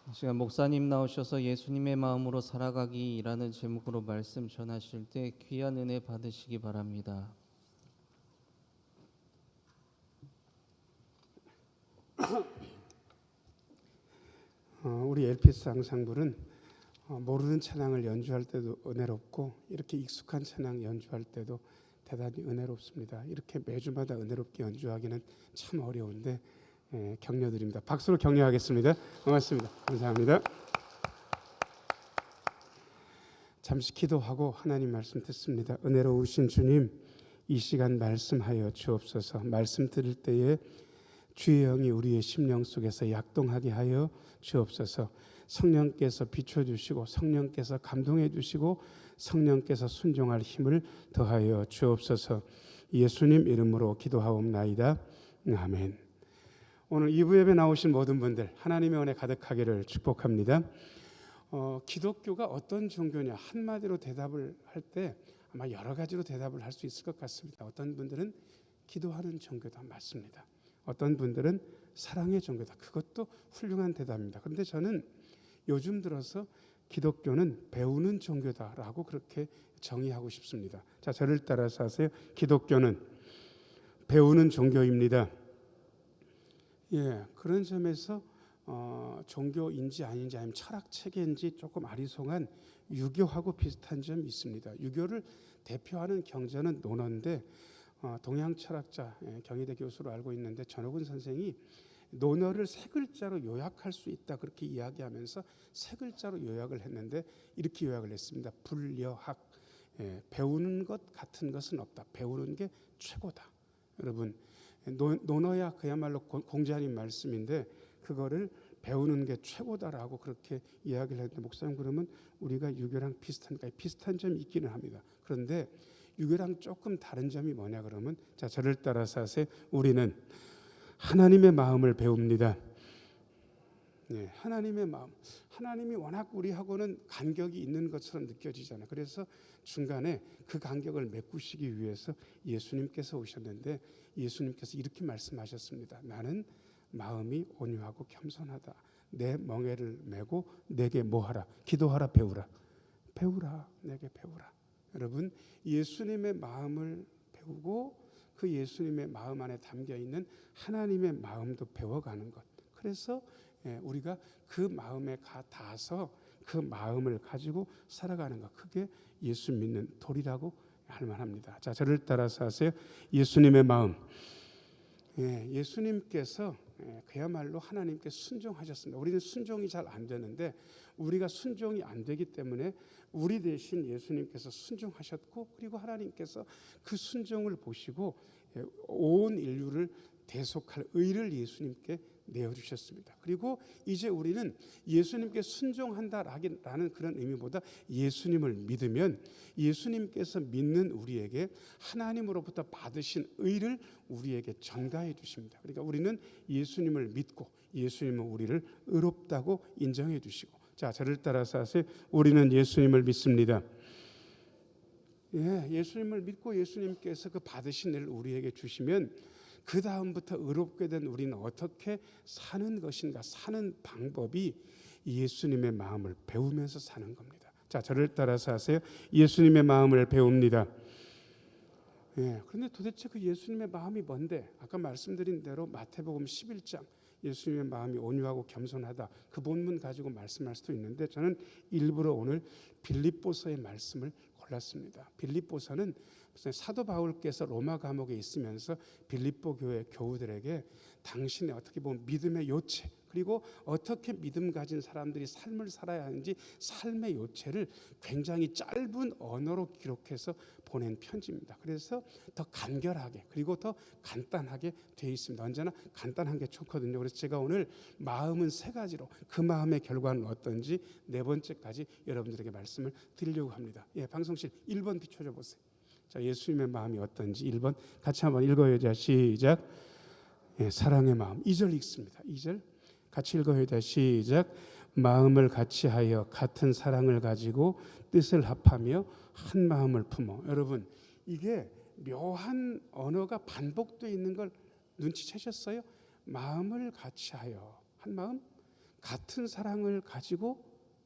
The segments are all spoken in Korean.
이 시간 목사님 나오셔서 예수님의 마음으로 살아가기라는 제목으로 말씀 전하실 때 귀한 은혜 받으시기 바랍니다. 우리 엘피스 앙상블은 모르는 찬양을 연주할 때도 은혜롭고 이렇게 익숙한 찬양 연주할 때도 대단히 은혜롭습니다. 이렇게 매주마다 은혜롭게 연주하기는 참 어려운데 격려드립니다. 박수로 격려하겠습니다. 고맙습니다. 감사합니다. 잠시 기도하고 하나님 말씀 듣습니다. 은혜로우신 주님, 이 시간 말씀하여 주옵소서. 말씀 들을 때에 주의 영이 우리의 심령 속에서 약동하게 하여 주옵소서. 성령께서 비춰주시고 성령께서 감동해 주시고 성령께서 순종할 힘을 더하여 주옵소서. 예수님 이름으로 기도하옵나이다. 아멘. 오늘 2부 예배 나오신 모든 분들 하나님의 은혜 가득하기를 축복합니다. 기독교가 어떤 종교냐 한마디로 대답을 할 때 아마 여러 가지로 대답을 할 수 있을 것 같습니다. 어떤 분들은 기도하는 종교다, 맞습니다. 어떤 분들은 사랑의 종교다, 그것도 훌륭한 대답입니다. 그런데 저는 요즘 들어서 기독교는 배우는 종교다라고 그렇게 정의하고 싶습니다. 자, 저를 따라서 하세요. 기독교는 배우는 종교입니다. 그런 점에서 종교인지 아닌지 아니면 철학 체계인지 조금 아리송한 유교하고 비슷한 점이 있습니다. 유교를 대표하는 경전은 논어인데 동양 철학자 경희대 교수로 알고 있는데 전호근 선생이 논어를 세 글자로 요약할 수 있다 그렇게 이야기하면서 세 글자로 요약을 했는데 이렇게 요약을 했습니다. 불여학, 배우는 것 같은 것은 없다. 배우는 게 최고다. 여러분, 논어야 그야말로 공자님 말씀인데 그거를 배우는 게 최고다라고 그렇게 이야기를 했는데, 목사님 그러면 우리가 유교랑 비슷한 점이 있기는 합니다. 그런데 유교랑 조금 다른 점이 뭐냐 그러면, 자, 저를 따라서 하세요. 우리는 하나님의 마음을 배웁니다. 하나님의 마음. 하나님이 워낙 우리하고는 간격이 있는 것처럼 느껴지잖아요. 그래서 중간에 그 간격을 메꾸시기 위해서 예수님께서 오셨는데 예수님께서 이렇게 말씀하셨습니다. 나는 마음이 온유하고 겸손하다. 내 멍에를 메고 내게 뭐하라? 기도하라, 배우라. 배우라, 내게 배우라. 여러분, 예수님의 마음을 배우고 그 예수님의 마음 안에 담겨있는 하나님의 마음도 배워가는 것. 그래서 우리가 그 마음에 닿아서 그 마음을 가지고 살아가는 것. 그게 예수 믿는 도리라고 할 만합니다. 자, 저를 따라서 하세요. 예수님의 마음. 예수님께서 그야말로 하나님께 순종하셨습니다. 우리는 순종이 잘 안 되는데 우리가 순종이 안 되기 때문에 우리 대신 예수님께서 순종하셨고, 그리고 하나님께서 그 순종을 보시고 온 인류를 대속할 의를 예수님께 내어주셨습니다. 그리고 이제 우리는 예수님께 순종한다라는 그런 의미보다 예수님을 믿으면 예수님께서 믿는 우리에게 하나님으로부터 받으신 의를 우리에게 전가해 주십니다. 그러니까 우리는 예수님을 믿고 예수님은 우리를 의롭다고 인정해 주시고, 자, 저를 따라서 하세요. 우리는 예수님을 믿습니다. 예수님을 믿고 예수님께서 그 받으신 일을 우리에게 주시면 그 다음부터 의롭게 된 우리는 어떻게 사는 것인가, 사는 방법이 예수님의 마음을 배우면서 사는 겁니다. 자, 저를 따라서 하세요. 예수님의 마음을 배웁니다. 그런데 도대체 그 예수님의 마음이 뭔데? 아까 말씀드린 대로 마태복음 11장 예수님의 마음이 온유하고 겸손하다, 그 본문 가지고 말씀할 수도 있는데 저는 일부러 오늘 빌립보서의 말씀을 골랐습니다. 빌립보서는 사도 바울께서 로마 감옥에 있으면서 빌립보 교회 교우들에게 당신의 어떻게 보면 믿음의 요체, 그리고 어떻게 믿음 가진 사람들이 삶을 살아야 하는지 삶의 요체를 굉장히 짧은 언어로 기록해서 보낸 편지입니다. 그래서 더 간결하게 그리고 더 간단하게 되어 있습니다. 언제나 간단한 게 좋거든요. 그래서 제가 오늘 마음은 세 가지로, 그 마음의 결과는 어떤지 네 번째까지 여러분들에게 말씀을 드리려고 합니다. 방송실 1번 비춰줘 보세요. 자, 예수님의 마음이 어떤지 1번 같이 한번 읽어요. 자, 시작. 사랑의 마음. 2절 읽습니다. 2절 같이 읽어요. 자, 시작. 마음을 같이하여 같은 사랑을 가지고 뜻을 합하며 한 마음을 품어. 여러분, 이게 묘한 언어가 반복되어 있는 걸 눈치채셨어요? 마음을 같이하여 한 마음, 같은 사랑을 가지고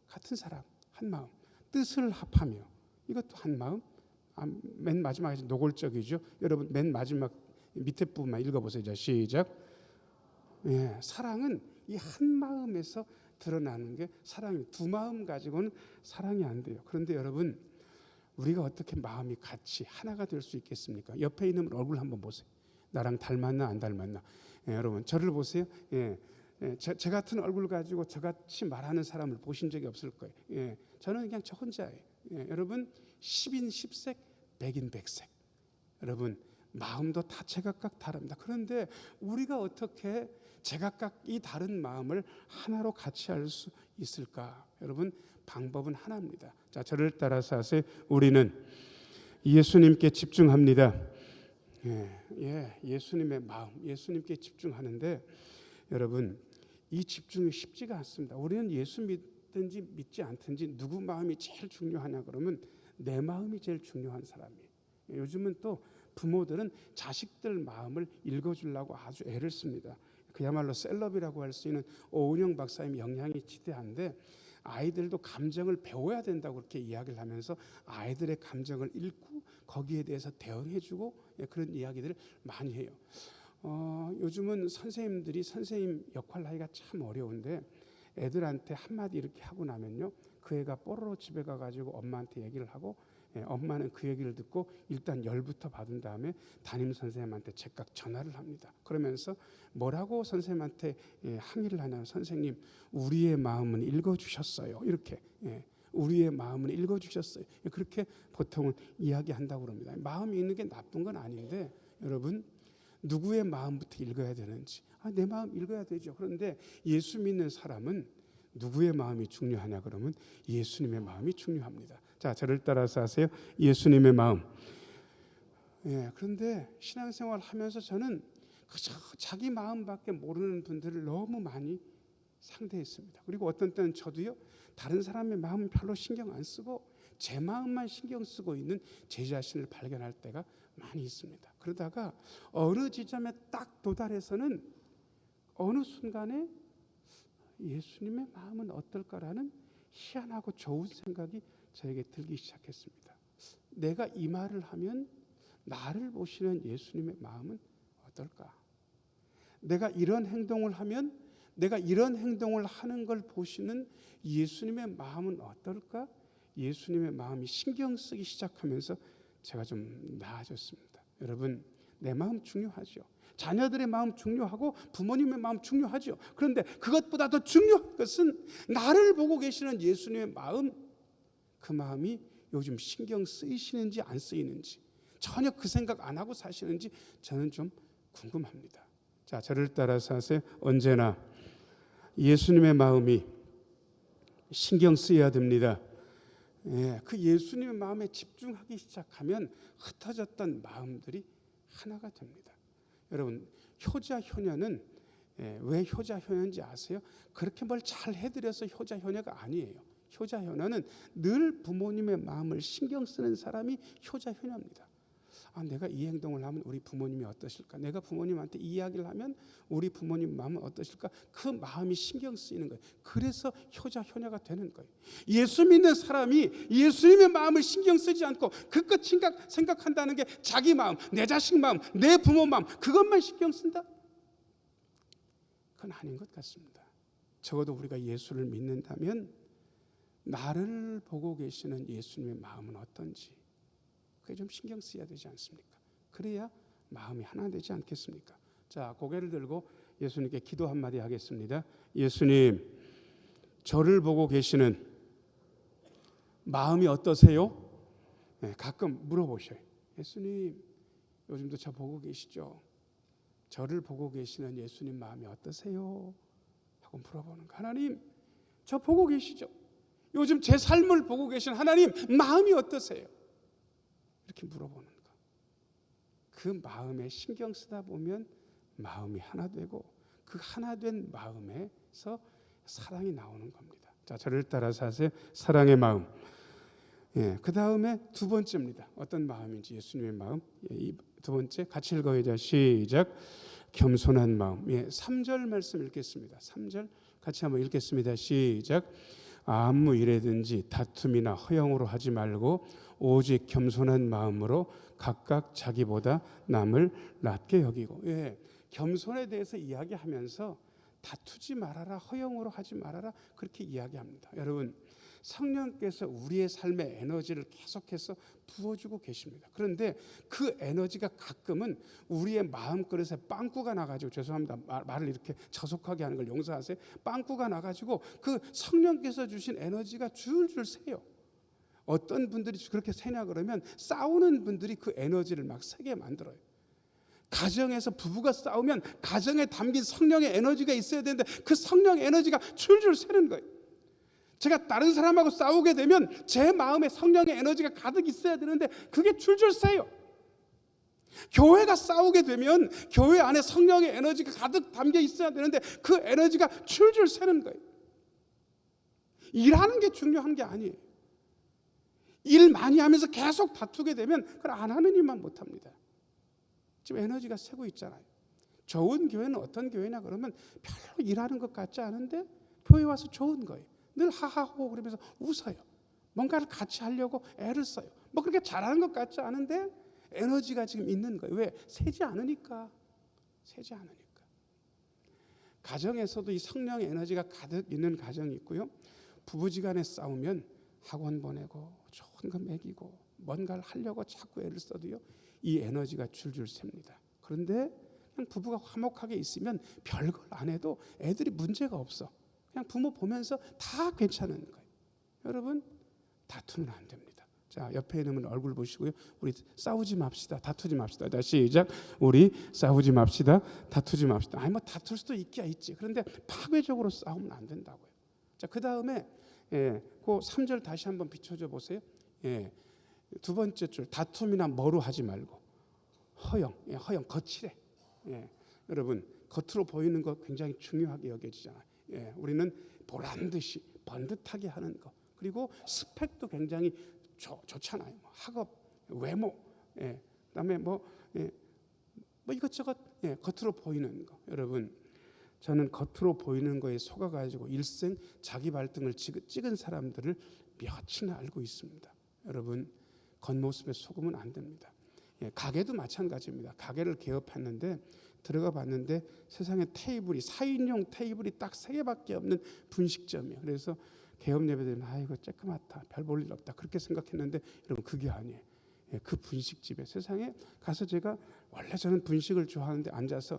같은 사람, 한 마음, 뜻을 합하며 이것도 한 마음. 맨 마지막에 노골적이죠. 여러분 맨 마지막 밑에 부분만 읽어보세요. 자, 시작. 예, 사랑은 이 한 마음에서 드러나는 게 사랑이 두 마음 가지고는 사랑이 안 돼요. 그런데 여러분 우리가 어떻게 마음이 같이 하나가 될 수 있겠습니까? 옆에 있는 얼굴 한번 보세요. 나랑 닮았나 안 닮았나? 예, 여러분 저를 보세요. 제 같은 얼굴 가지고 저같이 말하는 사람을 보신 적이 없을 거예요. 저는 그냥 저 혼자예요. 여러분 10인 10색, 100인 100색. 여러분 마음도 다 제각각 다릅니다. 그런데 우리가 어떻게 제각각 이 다른 마음을 하나로 같이 할 수 있을까? 여러분 방법은 하나입니다. 자, 저를 따라서 하세요. 우리는 예수님께 집중합니다. 예수님의 마음, 예수님께 집중하는데 여러분 이 집중이 쉽지가 않습니다. 우리는 예수 믿든지 믿지 않든지 누구 마음이 제일 중요하냐 그러면 내 마음이 제일 중요한 사람이에요. 요즘은 또 부모들은 자식들 마음을 읽어주려고 아주 애를 씁니다. 그야말로 셀럽이라고 할 수 있는 오은영 박사님 영향이 지대한데 아이들도 감정을 배워야 된다고 그렇게 이야기를 하면서 아이들의 감정을 읽고 거기에 대해서 대응해주고 그런 이야기들을 많이 해요. 요즘은 선생님들이 선생님 역할 하기가 참 어려운데 애들한테 한마디 이렇게 하고 나면요 그 애가 뽀로로 집에 가가지고 엄마한테 얘기를 하고 엄마는 그 얘기를 듣고 일단 열부터 받은 다음에 담임 선생님한테 즉각 전화를 합니다. 그러면서 뭐라고 선생님한테 항의를 하냐면 선생님 우리의 마음은 읽어주셨어요. 이렇게 우리의 마음은 읽어주셨어요. 그렇게 보통은 이야기한다고 합니다. 마음이 있는 게 나쁜 건 아닌데 여러분 누구의 마음부터 읽어야 되는지 내 마음 읽어야 되죠. 그런데 예수 믿는 사람은 누구의 마음이 중요하냐 그러면 예수님의 마음이 중요합니다. 자, 저를 따라서 하세요. 예수님의 마음. 그런데 신앙생활 하면서 저는 그저 자기 마음밖에 모르는 분들을 너무 많이 상대했습니다. 그리고 어떤 때는 저도요 다른 사람의 마음 별로 신경 안 쓰고 제 마음만 신경 쓰고 있는 제 자신을 발견할 때가 많이 있습니다. 그러다가 어느 지점에 딱 도달해서는 어느 순간에 예수님의 마음은 어떨까라는 희한하고 좋은 생각이 저에게 들기 시작했습니다. 내가 이 말을 하면 나를 보시는 예수님의 마음은 어떨까? 내가 이런 행동을 하면 내가 이런 행동을 하는 걸 보시는 예수님의 마음은 어떨까? 예수님의 마음이 신경 쓰기 시작하면서 제가 좀 나아졌습니다. 여러분 내 마음 중요하죠. 자녀들의 마음 중요하고 부모님의 마음 중요하죠. 그런데 그것보다 더 중요한 것은 나를 보고 계시는 예수님의 마음, 그 마음이 요즘 신경 쓰이시는지 안 쓰이는지 전혀 그 생각 안 하고 사시는지 저는 좀 궁금합니다. 자, 저를 따라서 하세요. 언제나 예수님의 마음이 신경 쓰여야 됩니다. 그 예수님의 마음에 집중하기 시작하면 흩어졌던 마음들이 하나가 됩니다. 여러분 효자 효녀는 왜 효자 효녀인지 아세요? 그렇게 뭘 잘 해드려서 효자 효녀가 아니에요. 효자 효녀는 늘 부모님의 마음을 신경 쓰는 사람이 효자 효녀입니다. 내가 이 행동을 하면 우리 부모님이 어떠실까? 내가 부모님한테 이 이야기를 하면 우리 부모님 마음은 어떠실까? 그 마음이 신경 쓰이는 거예요. 그래서 효자 효녀가 되는 거예요. 예수 믿는 사람이 예수님의 마음을 신경 쓰지 않고 그것 생각한다는 게 자기 마음, 내 자식 마음, 내 부모 마음 그것만 신경 쓴다? 그건 아닌 것 같습니다. 적어도 우리가 예수를 믿는다면 나를 보고 계시는 예수님의 마음은 어떤지 그게 좀 신경 쓰여야 되지 않습니까? 그래야 마음이 하나 되지 않겠습니까? 자, 고개를 들고 예수님께 기도 한마디 하겠습니다. 예수님, 저를 보고 계시는 마음이 어떠세요? 가끔 물어보셔요. 예수님, 요즘도 저 보고 계시죠? 저를 보고 계시는 예수님 마음이 어떠세요? 하고 물어보는 거. 하나님, 저 보고 계시죠? 요즘 제 삶을 보고 계신 하나님 마음이 어떠세요? 이렇게 물어보는 거. 그 마음에 신경 쓰다 보면 마음이 하나 되고 그 하나 된 마음에서 사랑이 나오는 겁니다. 자, 저를 따라서 하세요. 사랑의 마음. 그 다음에 두 번째입니다. 어떤 마음인지 예수님의 마음. 이 두 번째 같이 읽어요. 시작. 겸손한 마음. 3절 말씀 읽겠습니다. 3절 같이 한번 읽겠습니다. 시작. 아무 일에든지 다툼이나 허영으로 하지 말고 오직 겸손한 마음으로 각각 자기보다 남을 낮게 여기고. 예, 겸손에 대해서 이야기하면서 다투지 말아라, 허영으로 하지 말아라, 그렇게 이야기합니다. 여러분, 성령께서 우리의 삶의 에너지를 계속해서 부어주고 계십니다. 그런데 그 에너지가 가끔은 우리의 마음그릇에 빵꾸가 나가지고, 죄송합니다, 말을 이렇게 저속하게 하는 걸 용서하세요. 빵꾸가 나가지고 그 성령께서 주신 에너지가 줄줄 새요. 어떤 분들이 그렇게 새냐 그러면 싸우는 분들이 그 에너지를 막 새게 만들어요. 가정에서 부부가 싸우면 가정에 담긴 성령의 에너지가 있어야 되는데 그 성령의 에너지가 줄줄 새는 거예요. 제가 다른 사람하고 싸우게 되면 제 마음에 성령의 에너지가 가득 있어야 되는데 그게 줄줄 새요. 교회가 싸우게 되면 교회 안에 성령의 에너지가 가득 담겨 있어야 되는데 그 에너지가 줄줄 새는 거예요. 일하는 게 중요한 게 아니에요. 일 많이 하면서 계속 다투게 되면 그걸 안 하는 일만 못합니다. 지금 에너지가 새고 있잖아요. 좋은 교회는 어떤 교회냐 그러면 별로 일하는 것 같지 않은데 교회 와서 좋은 거예요. 늘 하하호 그러면서 웃어요. 뭔가를 같이 하려고 애를 써요. 뭐 그렇게 잘하는 것 같지 않은데 에너지가 지금 있는 거예요. 왜? 새지 않으니까. 새지 않으니까. 가정에서도 이 성령의 에너지가 가득 있는 가정이 있고요. 부부지간에 싸우면 학원 보내고 좋은 거 먹이고 뭔가를 하려고 자꾸 애를 써도요, 이 에너지가 줄줄 셉니다. 그런데 그냥 부부가 화목하게 있으면 별걸 안 해도 애들이 문제가 없어. 그냥 부모 보면서 다 괜찮은 거예요. 여러분, 다투면 안 됩니다. 자, 옆에 있는 분 얼굴 보시고요. 우리 싸우지 맙시다. 다투지 맙시다. 다시 시작. 우리 싸우지 맙시다. 다투지 맙시다. 아니 뭐 다툴 수도 있기야 있지. 그런데 파괴적으로 싸우면 안 된다고요. 자, 그 다음에 그 3절 다시 한번 비춰줘 보세요. 두 번째 줄, 다툼이나 뭐로 하지 말고 허영, 허영, 거칠해. 여러분, 겉으로 보이는 거 굉장히 중요하게 여겨지잖아요. 우리는 보란 듯이 번듯하게 하는 거, 그리고 스펙도 굉장히 좋잖아요. 학업, 외모, 그다음에 뭐 이것저것 겉으로 보이는 거. 여러분, 저는 겉으로 보이는 거에 속아가지고 일생 자기 발등을 찍은 사람들을 몇이나 알고 있습니다. 여러분, 겉모습에 속으면 안 됩니다. 가게도 마찬가지입니다. 가게를 개업했는데 들어가 봤는데 세상에 테이블이 4인용 테이블이 딱 3개밖에 없는 분식점이에요. 그래서 개업 예배드리면 이거 쬐끄맣다, 별 볼 일 없다, 그렇게 생각했는데 여러분, 그게 아니에요. 그 분식집에 세상에 가서 제가 원래 저는 분식을 좋아하는데 앉아서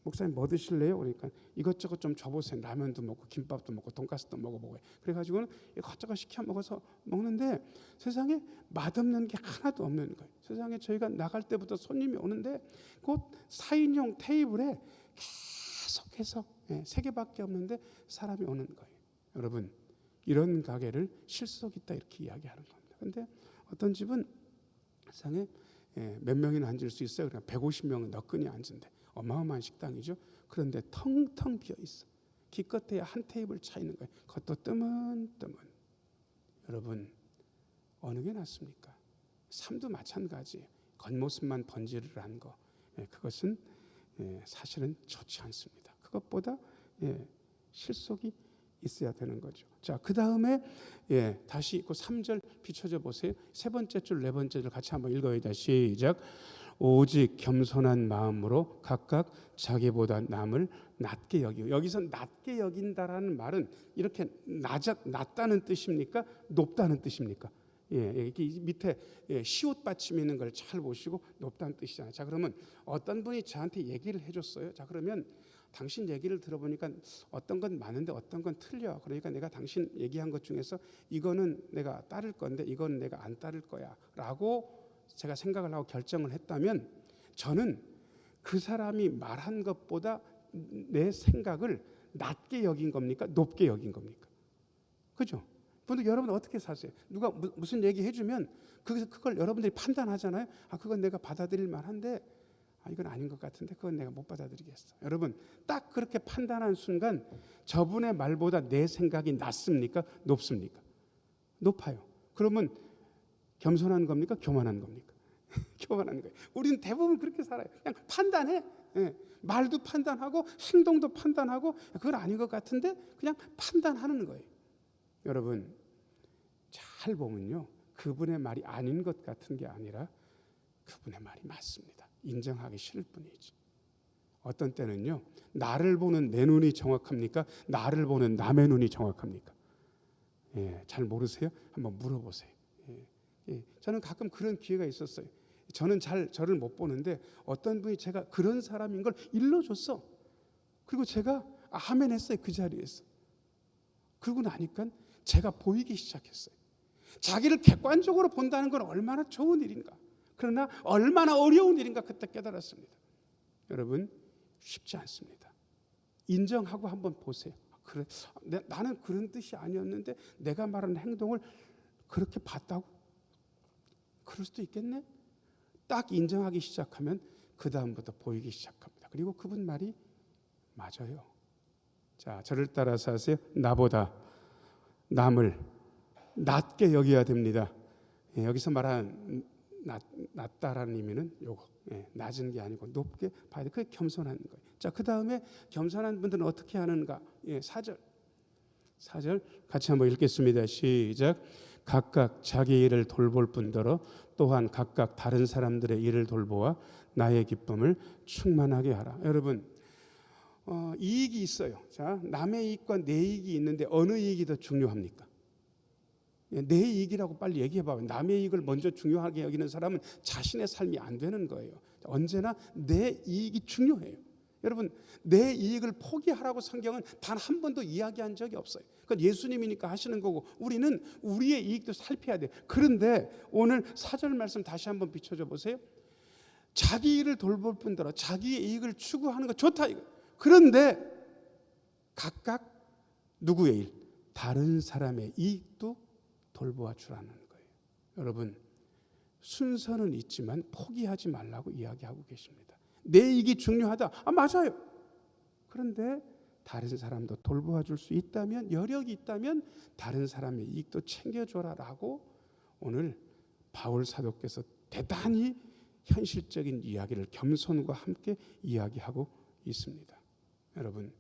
목사님 뭐 드실래요? 그러니까 이것저것 좀 줘보세요. 라면도 먹고 김밥도 먹고 돈가스도 먹어보고. 그래가지고는 이것저것 시켜 먹어서 먹는데 세상에 맛없는 게 하나도 없는 거예요. 세상에 저희가 나갈 때부터 손님이 오는데 곧 4인용 테이블에 계속해서 3개밖에 없는데 사람이 오는 거예요. 여러분, 이런 가게를 실속 있다 이렇게 이야기하는 겁니다. 그런데 어떤 집은 세상에 몇 명이나 앉을 수 있어요. 그러니까 150명은 너끈히 앉은데 어마어마한 식당이죠. 그런데 텅텅 비어 있어. 기껏해야 한 테이블 차 있는 거예요. 겉도 뜨문뜨문. 여러분, 어느 게 낫습니까? 삶도 마찬가지예요. 겉모습만 번지르르한 거, 그것은 사실은 좋지 않습니다. 그것보다 실속이 있어야 되는 거죠. 자, 그 다음에 다시 그 3절 비춰져 보세요. 세 번째 줄, 네 번째 줄 같이 한번 읽어요. 시작. 오직 겸손한 마음으로 각각 자기보다 남을 낮게 여기고. 여기서 낮게 여긴다라는 말은 이렇게 낮다는 뜻입니까? 높다는 뜻입니까? 이렇게 밑에 시옷 받침 있는 걸 잘 보시고 높다는 뜻이잖아요. 자, 그러면 어떤 분이 저한테 얘기를 해줬어요. 자, 그러면 당신 얘기를 들어보니까 어떤 건 맞는데 어떤 건 틀려. 그러니까 내가 당신 얘기한 것 중에서 이거는 내가 따를 건데 이거는 내가 안 따를 거야 라고 제가 생각을 하고 결정을 했다면, 저는 그 사람이 말한 것보다 내 생각을 낮게 여긴 겁니까? 높게 여긴 겁니까? 그죠? 근데 여러분 어떻게 사세요? 누가 무슨 얘기 해주면 그걸 여러분들이 판단하잖아요. 그건 내가 받아들일 만한데 이건 아닌 것 같은데 그건 내가 못 받아들이겠어. 여러분, 딱 그렇게 판단한 순간 저분의 말보다 내 생각이 낮습니까? 높습니까? 높아요. 그러면 겸손한 겁니까? 교만한 겁니까? 교만한 거예요. 우리는 대부분 그렇게 살아요. 그냥 판단해. 말도 판단하고 행동도 판단하고 그건 아닌 것 같은데 그냥 판단하는 거예요. 여러분 잘 보면요, 그분의 말이 아닌 것 같은 게 아니라 그분의 말이 맞습니다. 인정하기 싫을 뿐이지. 어떤 때는요, 나를 보는 내 눈이 정확합니까? 나를 보는 남의 눈이 정확합니까? 잘 모르세요? 한번 물어보세요. 저는 가끔 그런 기회가 있었어요. 저는 잘 저를 못 보는데 어떤 분이 제가 그런 사람인 걸 일러줬어. 그리고 제가 아멘 했어요. 그 자리에서. 그러고 나니까 제가 보이기 시작했어요. 자기를 객관적으로 본다는 건 얼마나 좋은 일인가, 그러나 얼마나 어려운 일인가 그때 깨달았습니다. 여러분 쉽지 않습니다. 인정하고 한번 보세요. 그래, 나는 그런 뜻이 아니었는데 내가 말하는 행동을 그렇게 봤다고? 그럴 수도 있겠네. 딱 인정하기 시작하면 그 다음부터 보이기 시작합니다. 그리고 그분 말이 맞아요. 자, 저를 따라서 하세요. 나보다 남을 낮게 여겨야 됩니다. 여기서 말한 낮다라는 의미는 요거, 낮은 게 아니고 높게 봐야 돼. 그게 겸손한 거예요. 자, 그 다음에 겸손한 분들은 어떻게 하는가? 4절 같이 한번 읽겠습니다. 시작. 각각 자기 일을 돌볼 뿐더러 또한 각각 다른 사람들의 일을 돌보아 나의 기쁨을 충만하게 하라. 여러분 이익이 있어요. 자, 남의 이익과 내 이익이 있는데 어느 이익이 더 중요합니까? 내 이익이라고 빨리 얘기해봐요. 남의 이익을 먼저 중요하게 여기는 사람은 자신의 삶이 안 되는 거예요. 언제나 내 이익이 중요해요. 여러분 내 이익을 포기하라고 성경은 단 한 번도 이야기한 적이 없어요. 그건 예수님이니까 하시는 거고 우리는 우리의 이익도 살펴야 돼요. 그런데 오늘 4절 말씀 다시 한번 비춰줘 보세요. 자기 일을 돌볼 뿐더러 자기의 이익을 추구하는 거 좋다 이거. 그런데 각각 누구의 일? 다른 사람의 이익도 돌보아 주라는 거예요. 여러분 순서는 있지만 포기하지 말라고 이야기하고 계십니다. 내 이익이 중요하다. 맞아요. 그런데 다른 사람도 돌보아 줄 수 있다면, 여력이 있다면 다른 사람의 이익도 챙겨줘라라고 오늘 바울 사도께서 대단히 현실적인 이야기를 겸손과 함께 이야기하고 있습니다. 여러분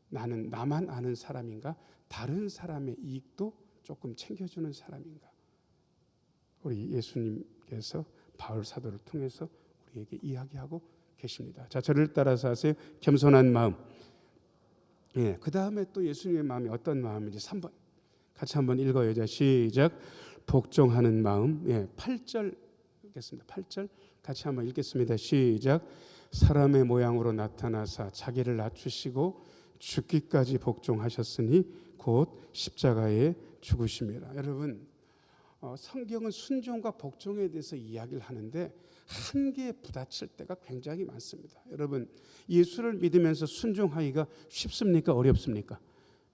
나는 나만 아는 사람인가? 다른 사람의 이익도 조금 챙겨주는 사람인가? 우리 예수님께서 바울 사도를 통해서 우리에게 이야기하고 계십니다. 자, 저를 따라서 하세요. 겸손한 마음. 그 다음에 또 예수님의 마음이 어떤 마음인지 3번 같이 한번 읽어요. 자, 시작. 복종하는 마음. 8절 읽겠습니다. 8절 같이 한번 읽겠습니다. 시작. 사람의 모양으로 나타나사 자기를 낮추시고 죽기까지 복종하셨으니 곧 십자가에 죽으심이라. 여러분 성경은 순종과 복종에 대해서 이야기를 하는데 한계에 부딪힐 때가 굉장히 많습니다. 여러분 예수를 믿으면서 순종하기가 쉽습니까? 어렵습니까?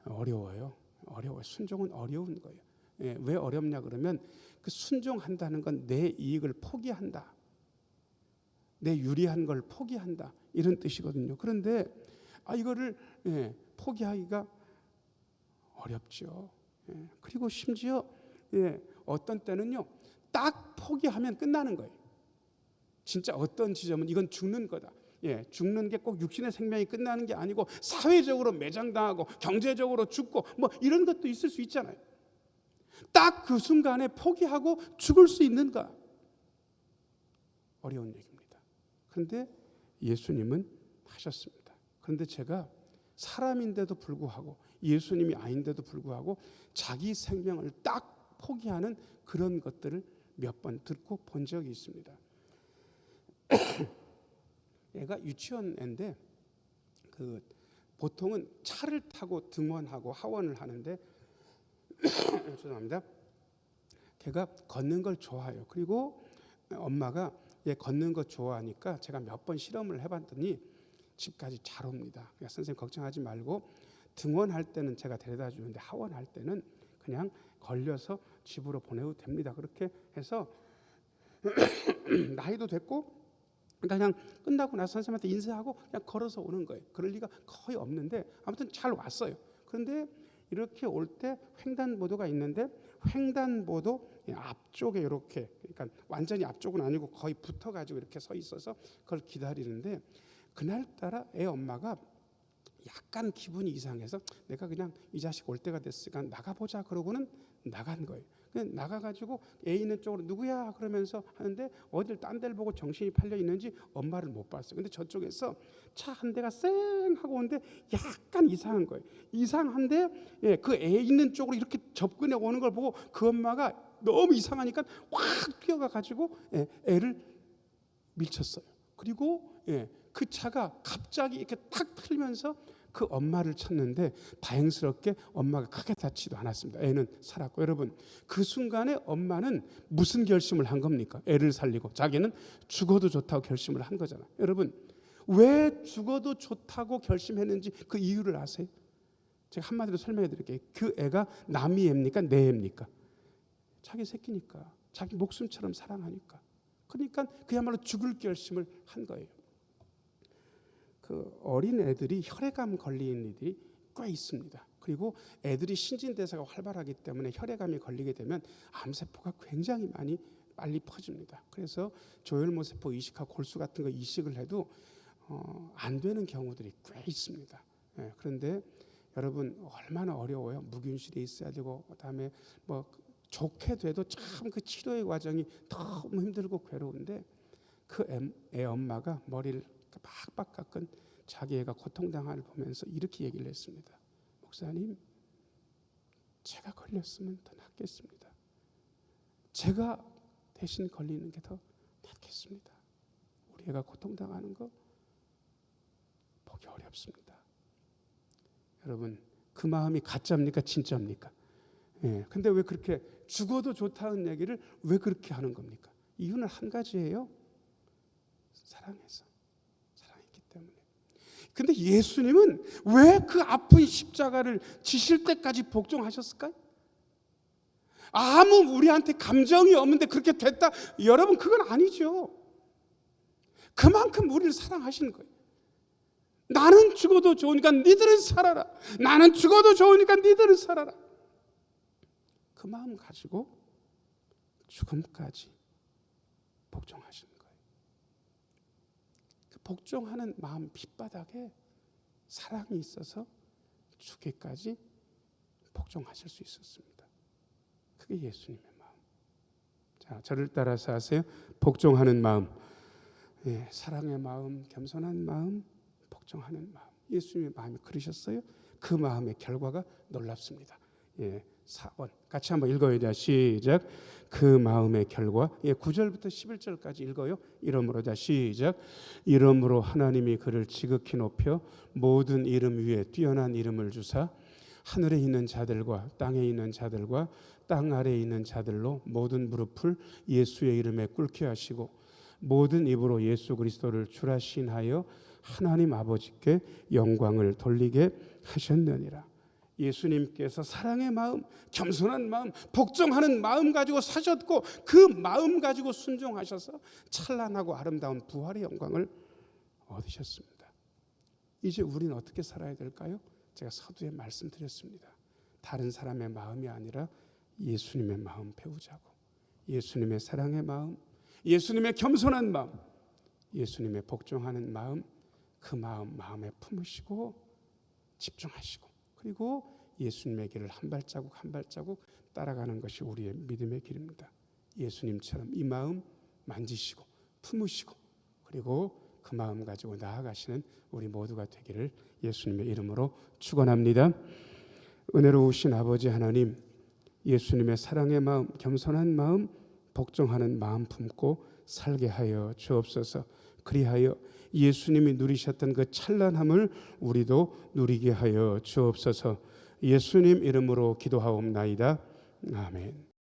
어려워요. 순종은 어려운 거예요. 왜 어렵냐 그러면 그 순종한다는 건 내 이익을 포기한다, 내 유리한 걸 포기한다 이런 뜻이거든요. 그런데 이거를 포기하기가 어렵죠. 그리고 심지어 어떤 때는요 딱 포기하면 끝나는 거예요. 진짜 어떤 지점은 이건 죽는 거다. 죽는 게 꼭 육신의 생명이 끝나는 게 아니고 사회적으로 매장당하고 경제적으로 죽고 뭐 이런 것도 있을 수 있잖아요. 딱 그 순간에 포기하고 죽을 수 있는가? 어려운 얘기입니다. 그런데 예수님은 하셨습니다. 그런데 제가 사람인데도 불구하고 예수님이 아닌데도 불구하고 자기 생명을 딱 포기하는 그런 것들을 몇 번 듣고 본 적이 있습니다. 애가 유치원 애인데 보통은 차를 타고 등원하고 하원을 하는데 죄송합니다. 걔가 걷는 걸 좋아해요. 그리고 엄마가 얘 걷는 거 좋아하니까 제가 몇 번 실험을 해봤더니 집까지 잘 옵니다. 그러니까 선생님 걱정하지 말고 등원할 때는 제가 데려다 주는데 하원할 때는 그냥 걸려서 집으로 보내도 됩니다. 그렇게 해서 나이도 됐고 그냥 끝나고 나서 선생님한테 인사하고 그냥 걸어서 오는 거예요. 그럴 리가 거의 없는데 아무튼 잘 왔어요. 그런데 이렇게 올 때 횡단보도가 있는데 횡단보도 앞쪽에 이렇게, 그러니까 완전히 앞쪽은 아니고 거의 붙어가지고 이렇게 서 있어서 그걸 기다리는데 그날따라 애 엄마가 약간 기분이 이상해서 내가 그냥 이 자식 올 때가 됐으니까 나가보자 그러고는 나간 거예요. 그냥 나가가지고 애 있는 쪽으로 누구야 그러면서 하는데 어딜 딴 데를 보고 정신이 팔려 있는지 엄마를 못 봤어요. 근데 저쪽에서 차 한 대가 쌩 하고 오는데 약간 이상한 거예요. 이상한데 그 애 있는 쪽으로 이렇게 접근해 오는 걸 보고 그 엄마가 너무 이상하니까 확 뛰어가가지고 애를 밀쳤어요. 그리고 그 차가 갑자기 이렇게 탁 틀면서 그 엄마를 쳤는데 다행스럽게 엄마가 크게 다치지도 않았습니다. 애는 살았고, 여러분 그 순간에 엄마는 무슨 결심을 한 겁니까? 애를 살리고 자기는 죽어도 좋다고 결심을 한 거잖아요. 여러분 왜 죽어도 좋다고 결심했는지 그 이유를 아세요? 제가 한마디로 설명해 드릴게요. 그 애가 남의 애입니까? 내 애입니까? 자기 새끼니까, 자기 목숨처럼 사랑하니까. 그러니까 그야말로 죽을 결심을 한 거예요. 그 어린 애들이 혈액암 걸리는 일이 꽤 있습니다. 그리고 애들이 신진대사가 활발하기 때문에 혈액암이 걸리게 되면 암세포가 굉장히 많이 빨리 퍼집니다. 그래서 조혈모세포 이식하고 골수 같은 거 이식을 해도 안 되는 경우들이 꽤 있습니다. 그런데 여러분 얼마나 어려워요. 무균실에 있어야 되고 그다음에 뭐 좋게 돼도 참 그 치료의 과정이 너무 힘들고 괴로운데 그 애 엄마가 머리를 빡빡 깎은 자기 애가 고통당하는 걸 보면서 이렇게 얘기를 했습니다. 목사님, 제가 걸렸으면 더 낫겠습니다. 제가 대신 걸리는 게 더 낫겠습니다. 우리 애가 고통당하는 거 보기 어렵습니다. 여러분 그 마음이 가짜입니까? 진짜입니까? 근데 왜 그렇게 죽어도 좋다는 얘기를 왜 그렇게 하는 겁니까? 이유는 한 가지예요. 사랑해서. 사랑했기 때문에. 근데 예수님은 왜 그 아픈 십자가를 지실 때까지 복종하셨을까요? 아무 우리한테 감정이 없는데 그렇게 됐다. 여러분 그건 아니죠. 그만큼 우리를 사랑하시는 거예요. 나는 죽어도 좋으니까 니들은 살아라. 나는 죽어도 좋으니까 니들은 살아라. 그 마음 가지고 죽음까지 복종하시는 거예요. 그 복종하는 마음 밑바닥에 사랑이 있어서 죽기까지 복종하실 수 있었습니다. 그게 예수님의 마음. 자, 저를 따라서 하세요. 복종하는 마음, 사랑의 마음, 겸손한 마음, 복종하는 마음. 예수님의 마음이 그러셨어요. 그 마음의 결과가 놀랍습니다. 4번 같이 한번 읽어요. 시작. 그 마음의 결과. 9절부터 11절까지 읽어요. 이러므로 자 시작. 이러므로 하나님이 그를 지극히 높여 모든 이름 위에 뛰어난 이름을 주사 하늘에 있는 자들과 땅에 있는 자들과 땅 아래에 있는 자들로 모든 무릎을 예수의 이름에 꿇게 하시고 모든 입으로 예수 그리스도를 주라 신하여 하나님 아버지께 영광을 돌리게 하셨느니라. 예수님께서 사랑의 마음, 겸손한 마음, 복종하는 마음 가지고 사셨고 그 마음 가지고 순종하셔서 찬란하고 아름다운 부활의 영광을 얻으셨습니다. 이제 우리는 어떻게 살아야 될까요? 제가 서두에 말씀드렸습니다. 다른 사람의 마음이 아니라 예수님의 마음 배우자고, 예수님의 사랑의 마음, 예수님의 겸손한 마음, 예수님의 복종하는 마음, 그 마음에 품으시고 집중하시고 그리고 예수님의 길을 한 발자국 한 발자국 따라가는 것이 우리의 믿음의 길입니다. 예수님처럼 이 마음 만지시고 품으시고 그리고 그 마음 가지고 나아가시는 우리 모두가 되기를 예수님의 이름으로 축원합니다. 은혜로우신 아버지 하나님, 예수님의 사랑의 마음, 겸손한 마음, 복종하는 마음 품고 살게 하여 주옵소서. 그리하여 예수님이 누리셨던 그 찬란함을 우리도 누리게 하여 주옵소서. 예수님 이름으로 기도하옵나이다. 아멘.